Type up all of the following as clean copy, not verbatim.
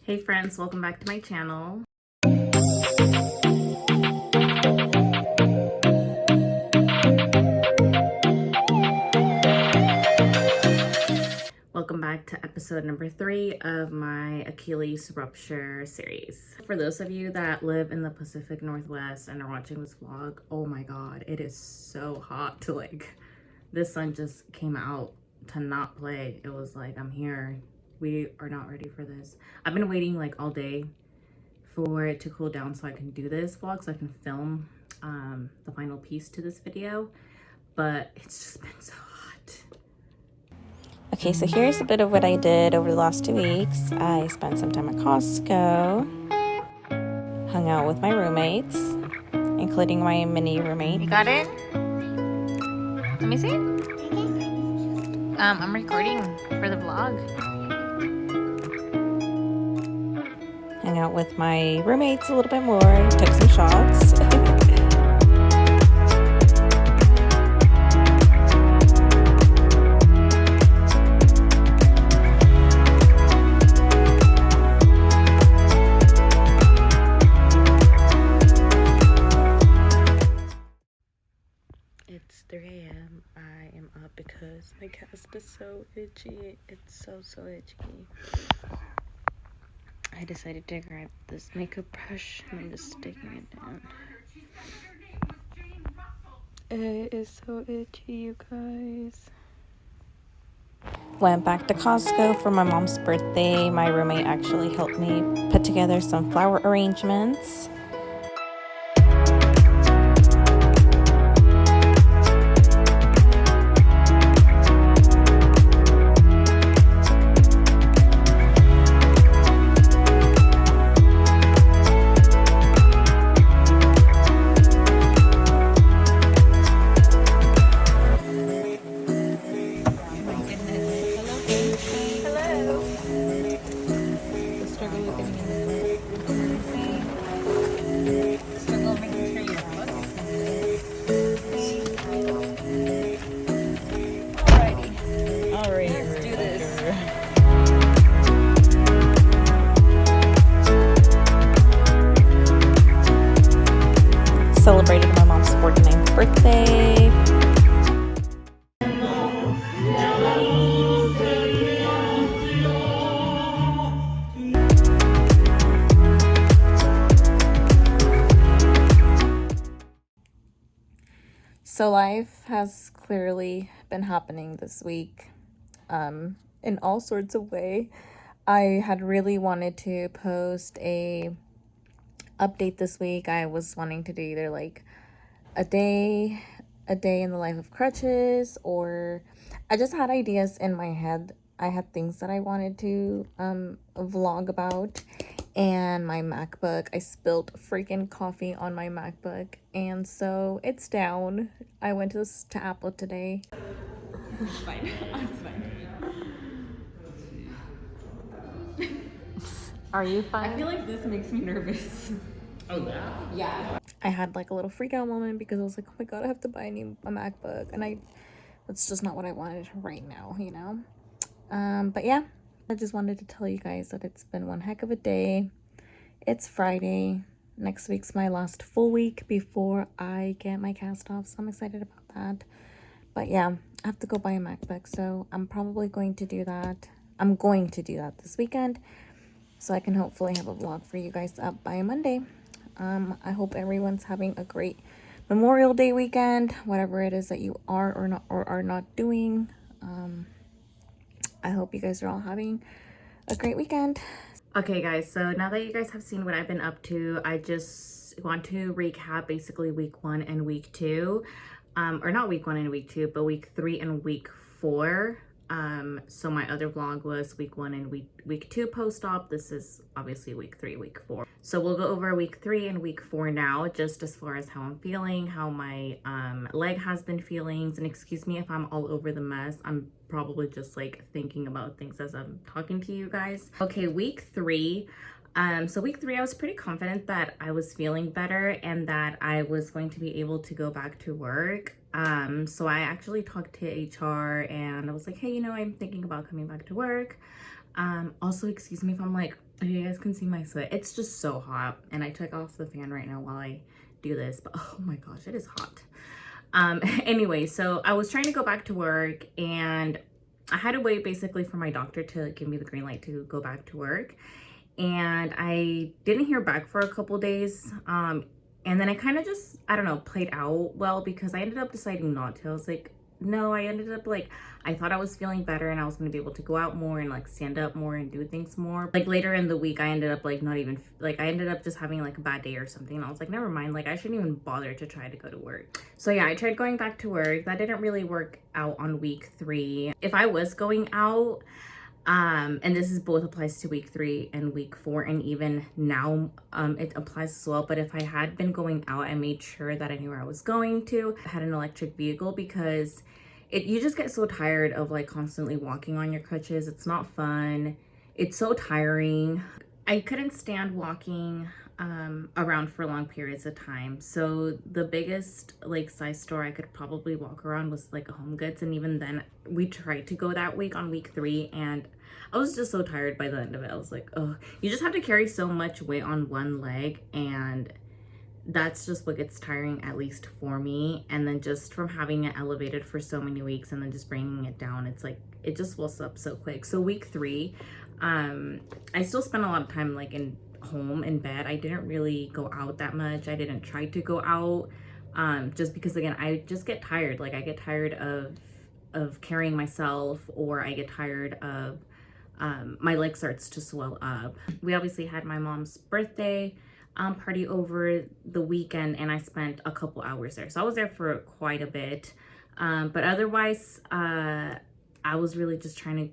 Hey friends, welcome back to my channel. Welcome back to episode number 3 of my Achilles rupture series. For those of you that live in the Pacific Northwest and are watching this vlog, oh my god, it is so hot to this sun just came out to not play. It was like, I'm here. We are not ready for this. I've been waiting all day for it to cool down so I can do this vlog, so I can film the final piece to this video, but it's just been so hot. Okay, so here's a bit of what I did over the last 2 weeks. I spent some time at Costco, hung out with my roommates, including my mini roommate. You got it? Let me see. I'm recording for the vlog. Hung out with my roommates a little bit more, took some shots. It's 3 a.m. I am up because my cast is so itchy. It's so itchy. I decided to grab this makeup brush and I'm just sticking it down. It is so itchy, you guys. Went back to Costco for my mom's birthday. My roommate actually helped me put together some flower arrangements. Celebrated my mom's 49th birthday. So life has clearly been happening this week in all sorts of way. I had really wanted to post a update this week. I was wanting to do either a day in the life of crutches, or I just had ideas in my head. I had things that I wanted to vlog about, and my MacBook, I spilled freaking coffee on my MacBook, and so it's down. I went to Apple today. It's fine. It's fine. Are you fine? I feel like this makes me nervous. Oh, that? Yeah. I had a little freak out moment because I was like, oh my god, I have to buy a MacBook, and that's just not what I wanted right now, you know. But yeah, I just wanted to tell you guys that it's been one heck of a day. It's Friday. Next week's my last full week before I get my cast off, so I'm excited about that. But yeah, I have to go buy a MacBook, so I'm probably going to do that. I'm going to do that this weekend, so I can hopefully have a vlog for you guys up by Monday. I hope everyone's having a great Memorial Day weekend, whatever it is that you are or are not doing. I hope you guys are all having a great weekend. Okay guys, so now that you guys have seen what I've been up to, I just want to recap basically week 1 and week 2. Or not week 1 and week 2, but week 3 and week 4. So my other vlog was week 1 and week 2 post-op. This is obviously week 3, week 4. So we'll go over week 3 and week 4 now, just as far as how I'm feeling, how my leg has been feeling. And excuse me if I'm all over the mess. I'm probably just thinking about things as I'm talking to you guys. Okay, week 3. So week 3, I was pretty confident that I was feeling better and that I was going to be able to go back to work. So I actually talked to HR and I was like, hey, I'm thinking about coming back to work. Also, excuse me if I'm You guys can see my sweat. It's just so hot, and I took off the fan right now while I do this, but oh my gosh, it is hot. Anyway, so I was trying to go back to work, and I had to wait basically for my doctor to give me the green light to go back to work, and I didn't hear back for a couple days. And then I kind of just, I don't know, played out well, because I ended up deciding not to. I was like, no, I ended up like, I thought I was feeling better and I was going to be able to go out more and like stand up more and do things more. Like later in the week, I ended up like not even, like I ended up just having like a bad day or something. And I was like, never mind, like I shouldn't even bother to try to go to work. So yeah, I tried going back to work. That didn't really work out on week 3. If I was going out, and this is both applies to week 3 and week 4, and even now it applies as well. But if I had been going out, I made sure that I knew where I was going to. I had an electric vehicle, because you just get so tired of like constantly walking on your crutches. It's not fun. It's so tiring. I couldn't stand walking around for long periods of time. So the biggest like size store I could probably walk around was like a Home Goods, and even then we tried to go that week on week 3, and I was just so tired by the end of it. I was like, oh, you just have to carry so much weight on one leg, and that's just what gets tiring, at least for me. And then just from having it elevated for so many weeks and then just bringing it down, it's like it just swells up so quick. So week 3, I still spent a lot of time like in home in bed. I didn't really go out that much. I didn't try to go out, just because again, I just get tired. Like I get tired of carrying myself, or I get tired of my leg starts to swell up. We obviously had my mom's birthday party over the weekend, and I spent a couple hours there. So I was there for quite a bit. But otherwise, I was really just trying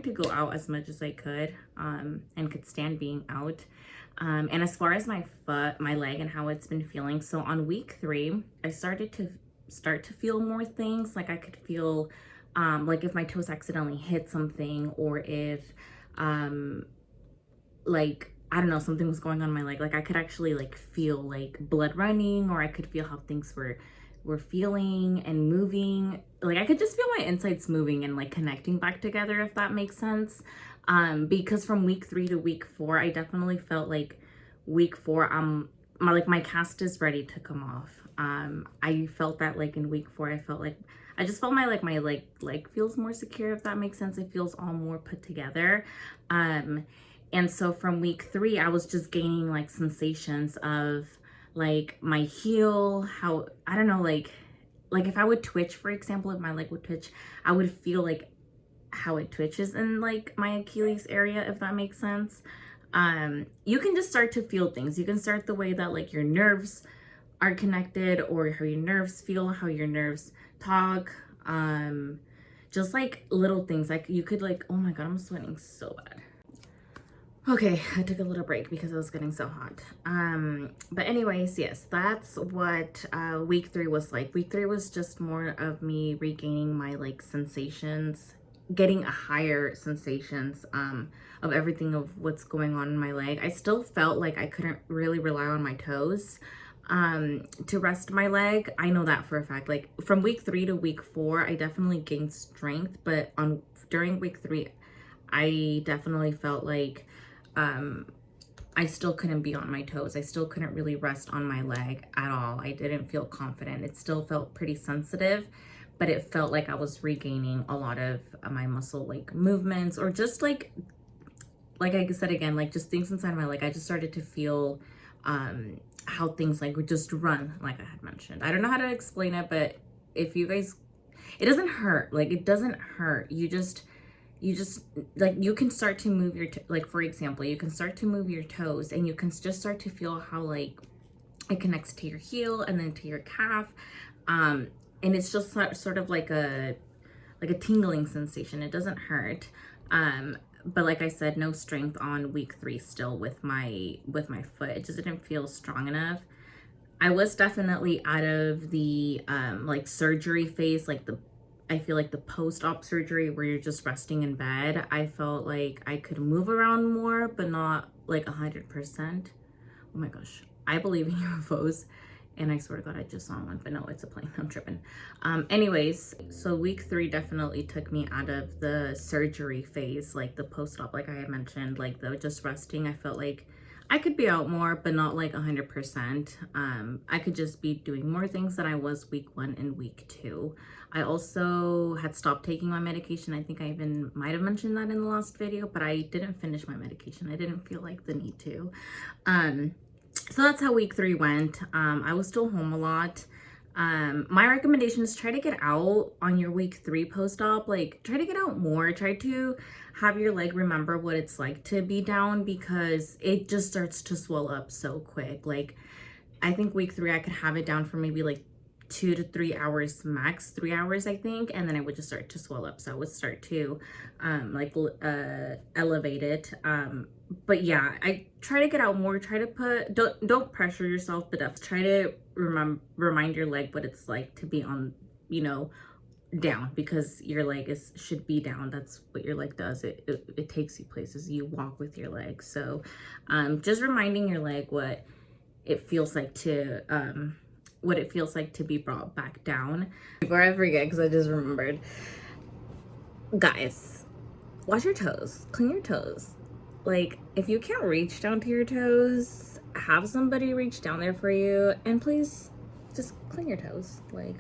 to go out as much as I could, and could stand being out. And as far as my leg and how it's been feeling, so on week 3, I started to feel more things. Like I could feel like if my toes accidentally hit something, or if like I don't know, something was going on in my leg. Like I could actually like feel like blood running, or I could feel how things were feeling and moving. Like I could just feel my insides moving and like connecting back together, if that makes sense. Because from week 3 to week 4, I definitely felt like week 4, my cast is ready to come off. I felt that like in week 4, I just felt my leg feels more secure, if that makes sense. It feels all more put together. And so from week 3, I was just gaining like sensations of like my heel, how, I don't know, like if I would twitch, for example, if my leg would twitch, I would feel like how it twitches in like my Achilles area, if that makes sense. You can just start to feel things. You can start the way that like your nerves are connected, or how your nerves feel, how your nerves talk. Just like little things, like you could like, oh my God, I'm sweating so bad. Okay, I took a little break because it was getting so hot. But anyways, yes, that's what week 3 was like. Week 3 was just more of me regaining my like sensations, getting a higher sensations of everything of what's going on in my leg. I still felt like I couldn't really rely on my toes to rest my leg. I know that for a fact. Like from week 3 to week 4, I definitely gained strength, but during week 3, I definitely felt like I still couldn't be on my toes. I still couldn't really rest on my leg at all. I didn't feel confident. It still felt pretty sensitive, but it felt like I was regaining a lot of my muscle like movements, or just like I said again, like just things inside my leg. I just started to feel how things like would just run, like I had mentioned. I don't know how to explain it, but if you guys, it doesn't hurt. Like it doesn't hurt. You just like you can start to move your like for example, you can start to move your toes, and you can just start to feel how like it connects to your heel and then to your calf, and it's just sort of like a tingling sensation. It doesn't hurt, but like I said, no strength on week 3 still with my foot. It just didn't feel strong enough. I was definitely out of the like surgery phase, like I feel like the post-op surgery where you're just resting in bed. I felt like I could move around more, but not like 100%. Oh my gosh, I believe in UFOs. And I swear to God, I just saw one, but no, it's a plane. I'm tripping. Anyways, so week 3 definitely took me out of the surgery phase, like the post-op, like I had mentioned, like the just resting. I felt like I could be out more, but not like 100%. I could just be doing more things than I was week 1 and week 2. I also had stopped taking my medication. I think I even might have mentioned that in the last video, but I didn't finish my medication. I didn't feel like the need to. So that's how week 3 went. I was still home a lot. My recommendation is try to get out on your week 3 post-op. Like, try to get out more. Try to have your leg remember what it's like to be down, because it just starts to swell up so quick. Like, I think week 3 I could have it down for maybe like 2 to 3 hours max, 3 hours I think, and then it would just start to swell up. So I would start to elevate it. But yeah, I try to get out more. Try to put, don't pressure yourself, but try to remind your leg what it's like to be on, you know, down, because your leg should be down. That's what your leg does. It takes you places. You walk with your leg. So just reminding your leg what it feels like to be brought back down. Before I forget, because I just remembered, guys, wash your toes, clean your toes. Like, if you can't reach down to your toes, have somebody reach down there for you, and please just clean your toes. Like,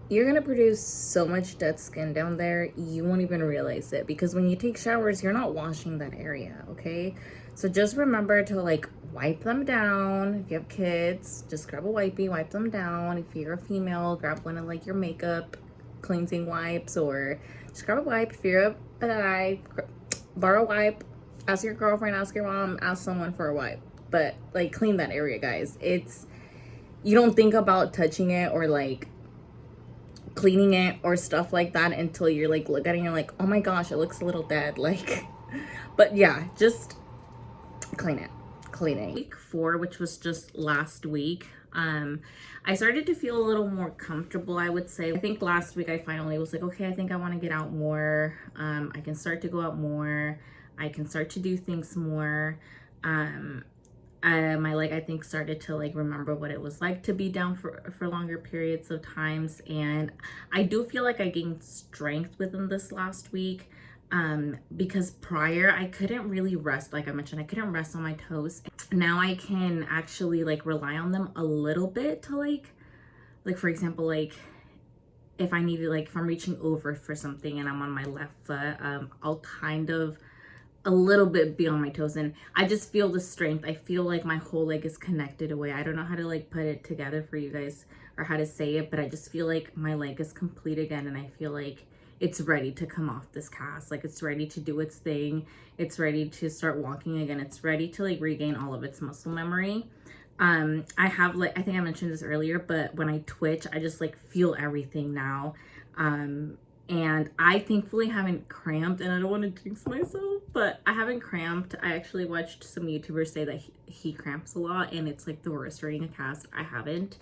you're gonna produce so much dead skin down there, you won't even realize it, because when you take showers, you're not washing that area, okay? So just remember to like wipe them down. If you have kids, just grab a wipey, wipe them down. If you're a female, grab one of like your makeup cleansing wipes, or just grab a wipe. If you're a guy, borrow a wipe, ask your girlfriend, ask your mom, ask someone for a wipe. But like, clean that area, guys. You don't think about touching it or like cleaning it or stuff like that until you're like, look at it and you're like, oh my gosh, it looks a little dead. Like, but yeah, just clean it. Week 4, which was just last week, I started to feel a little more comfortable, I would say. I think last week I finally was like, okay, I think I want to get out more. I can start to go out more. I can start to do things more. My leg, I think, started to like remember what it was like to be down for longer periods of times. And I do feel like I gained strength within this last week. Because prior I couldn't really rest, like I mentioned, I couldn't rest on my toes. Now I can actually like rely on them a little bit to like for example, like if I need to, like if I'm reaching over for something and I'm on my left foot, I'll kind of a little bit be on my toes, and I just feel the strength. I feel like my whole leg is connected away. I don't know how to like put it together for you guys or how to say it, but I just feel like my leg is complete again, and I feel like it's ready to come off this cast. Like, it's ready to do its thing. It's ready to start walking again. It's ready to like regain all of its muscle memory. I have like, I think I mentioned this earlier, but when I twitch, I just like feel everything now. And I thankfully haven't cramped, and I don't want to jinx myself, but I haven't cramped. I actually watched some YouTubers say that he cramps a lot, and it's like the worst during a cast. I haven't.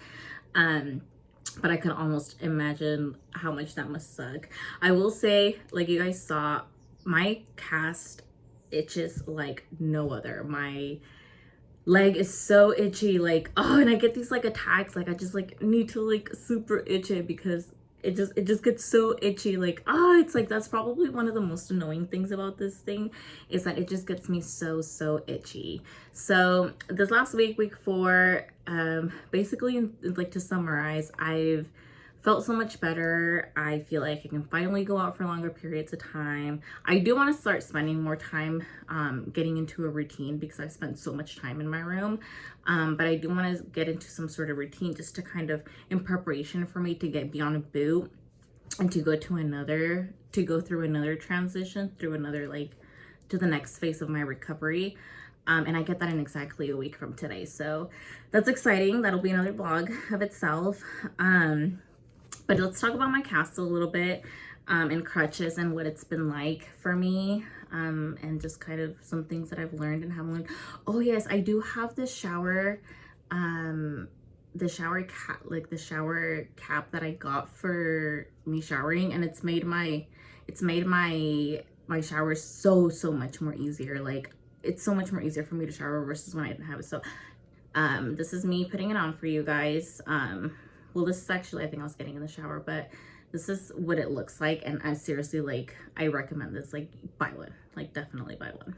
But I could almost imagine how much that must suck. I will say, like you guys saw, my cast itches like no other. My leg is so itchy, like, oh, and I get these like attacks, like I just like need to like super itch it, because it just gets so itchy. Like, oh, it's like, that's probably one of the most annoying things about this thing, is that it just gets me so itchy. So this last week, week 4, basically, like to summarize, I've felt so much better. I feel like I can finally go out for longer periods of time. I do want to start spending more time getting into a routine, because I've spent so much time in my room. But I do want to get into some sort of routine, just to kind of, in preparation for me to get beyond a boot and to go through another transition, through another, like, to the next phase of my recovery. And I get that in exactly a week from today. So that's exciting. That'll be another vlog of itself. But let's talk about my cast a little bit, and crutches, and what it's been like for me, and just kind of some things that I've learned and haven't learned. Oh yes, I do have this shower cap, like the shower cap that I got for me showering, and it's made my shower so much more easier. Like, it's so much more easier for me to shower versus when I didn't have it. So This is me putting it on for you guys. Well, this is actually, I think I was getting in the shower, but this is what it looks like. And I seriously, like, I recommend this, like, buy one, like, definitely buy one.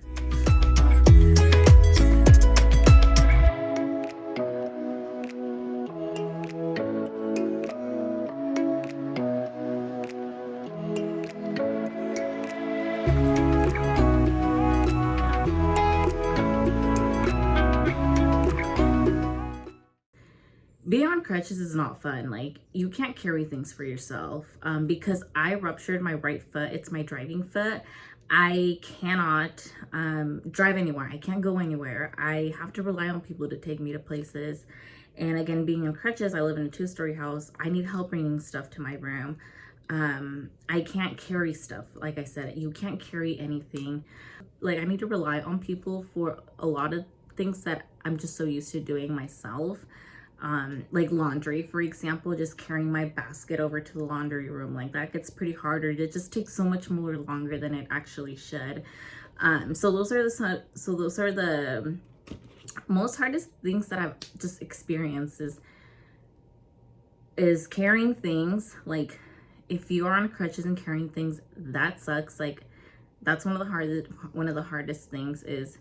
Being on crutches is not fun. Like, you can't carry things for yourself. Because I ruptured my right foot, it's my driving foot. I cannot drive anywhere. I can't go anywhere. I have to rely on people to take me to places. And again, being in crutches, I live in a 2-story house. I need help bringing stuff to my room. I can't carry stuff. Like I said, you can't carry anything. Like, I need to rely on people for a lot of things that I'm just so used to doing myself. Like laundry, for example, just carrying my basket over to the laundry room, like that gets pretty harder. It just takes so much more longer than it actually should. So those are the most hardest things that I've just experienced is carrying things. Like, if you are on crutches and carrying things, that sucks. Like, that's one of the hardest things is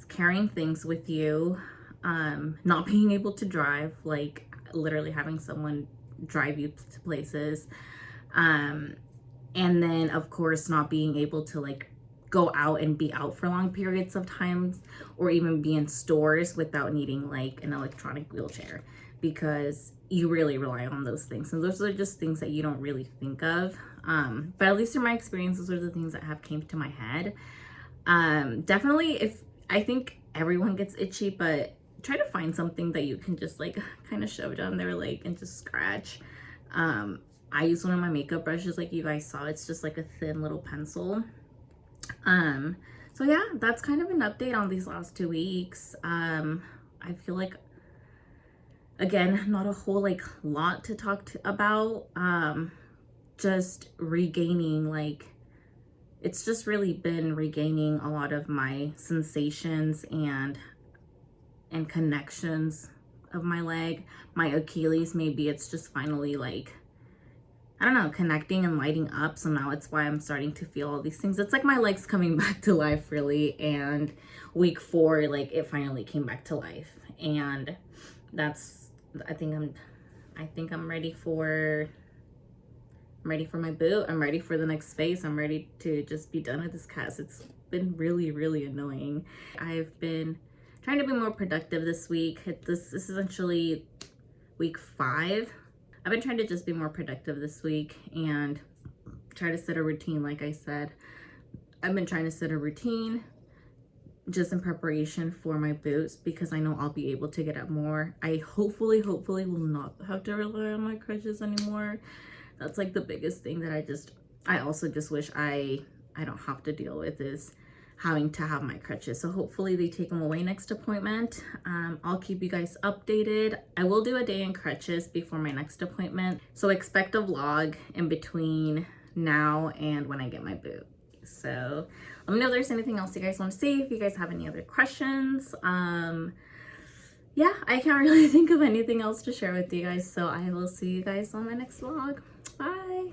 carrying things with you. Not being able to drive, like literally having someone drive you to places. And then of course not being able to like go out and be out for long periods of times, or even be in stores without needing like an electronic wheelchair, because you really rely on those things. And those are just things that you don't really think of. But at least in my experience, those are the things that have came to my head. Definitely, I think everyone gets itchy, but try to find something that you can just like kind of shove down their leg and just scratch. I use one of my makeup brushes, like you guys saw. It's just like a thin little pencil. So yeah, that's kind of an update on these last 2 weeks. I feel like, again, not a whole like lot to talk about. Just regaining, like, it's just really been regaining a lot of my sensations and connections of my leg. My Achilles, maybe it's just finally like, I don't know, connecting and lighting up. So now it's why I'm starting to feel all these things. It's like my leg's coming back to life, really. And week 4, like, it finally came back to life. And that's, I think I'm ready for my boot. I'm ready for the next phase. I'm ready to just be done with this cast. It's been really, really annoying. I've been trying to be more productive this week. This is essentially week 5. I've been trying to just be more productive this week and try to set a routine. Like I said, I've been trying to set a routine just in preparation for my boots, because I know I'll be able to get up more. I hopefully will not have to rely on my crutches anymore. That's like the biggest thing that I also just wish I don't have to deal with, is having to have my crutches. So hopefully they take them away next appointment. I'll keep you guys updated. I will do a day in crutches before my next appointment, so expect a vlog in between now and when I get my boot. So let me know if there's anything else you guys want to see, if you guys have any other questions. Yeah, I can't really think of anything else to share with you guys, so I will see you guys on my next vlog. Bye.